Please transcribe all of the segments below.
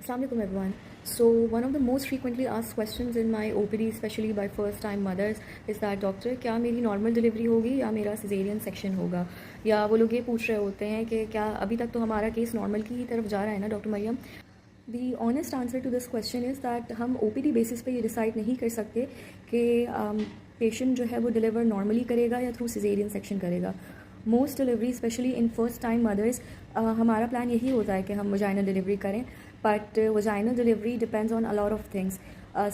Assalamualaikum everyone. So one of the most frequently asked questions in my OPD, especially by first time mothers, is that doctor क्या मेरी normal delivery होगी या मेरा caesarean section होगा, या वो लोग ये पूछ रहे होते हैं कि क्या अभी तक तो हमारा केस नॉर्मल की ही तरफ जा रहा है ना doctor Maryam. The honest answer to this question is that हम OPD बेसिस पे ये डिसाइड नहीं कर सकते कि पेशेंट जो है वो डिलीवर नॉर्मली करेगा या थ्रू सिजेरियन सेक्शन करेगा. Most delivery especially in first time mothers हमारा प्लान यही होता है कि हम वजाइनल डिलीवरी करें, but vaginal delivery depends on a lot of things.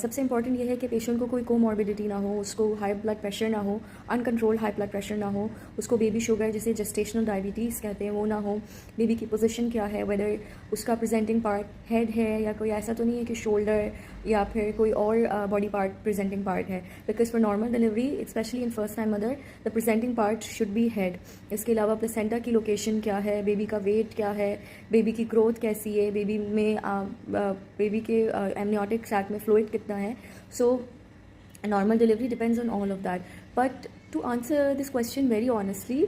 सबसे इंपॉर्टेंट ये है कि पेशेंट को कोई कोमॉर्बिडिटी ना हो, उसको हाई ब्लड प्रेशर ना हो, अनकंट्रोल्ड हाई ब्लड प्रेशर ना हो, उसको बेबी शुगर जिसे जेस्टेशनल डायबिटीज़ कहते हैं वो ना हो, बेबी की पोजीशन क्या है, वेदर उसका प्रेजेंटिंग पार्ट हेड है या कोई ऐसा तो नहीं है कि शोल्डर या फिर कोई और बॉडी पार्ट प्रेजेंटिंग पार्ट है. Because for normal delivery especially in first time mother the presenting part should be head. इसके अलावा प्लेसेंटा की लोकेशन क्या है, बेबी का वेट क्या है, बेबी की ग्रोथ कैसी है, बेबी में बेबी के एमनियोटिक सैक में फ्लूइड कितना है. So normal delivery depends on all of that. But to answer this question very honestly,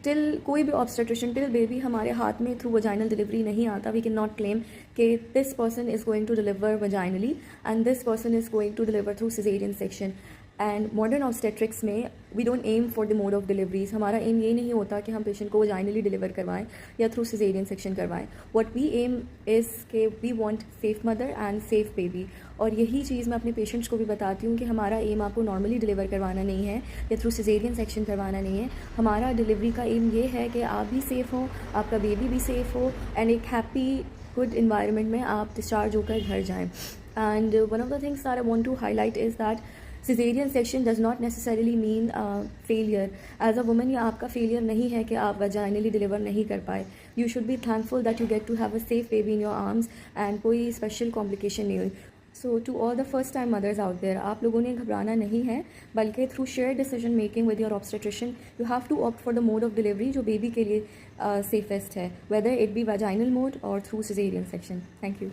till कोई भी ऑब्स्टेट्रिशियन टिल बेबी हमारे हाथ में थ्रू वजाइनल डिलीवरी नहीं आता, वी कैन नॉट क्लेम कि this person is going to deliver vaginally and this person is going to deliver through caesarean section. And modern obstetrics में we don't aim for the mode of deliveries. हमारा aim ये नहीं होता कि हम patient को vaginally deliver करवाएं या थ्रू सिजेरियन सेक्शन करवाएं. व्हाट वी एम इज़ के we want safe mother and safe baby. और यही चीज़ मैं अपने पेशेंट्स को भी बताती हूँ कि हमारा एम आपको नॉर्मली डिलीवर करवाना नहीं है या थ्रू सिजेरियन सेक्शन करवाना नहीं है. हमारा डिलीवरी का एम ये है कि आप भी सेफ़ हो, आपका बेबी भी सेफ़ हो एंड एक हैप्पी गुड इन्वायरमेंट में आप डिस्चार्ज होकर घर जाएँ. And one of the things that I want to highlight is that caesarean section does not necessarily mean failure. As a woman ये आपका फेलियर नहीं है कि आप वजाइनली डिलीवर नहीं कर पाए. You should be thankful that you get to have a safe baby in your arms and कोई स्पेशल कॉम्प्लिकेशन नहीं हुई. So to all the first time mothers out there, आप लोगों ने घबराना नहीं है, बल्कि through share decision making with your obstetrician you have to opt for the mode of delivery जो बेबी के लिए सेफेस्ट है, whether it be vaginal mode और through caesarean section. Thank you.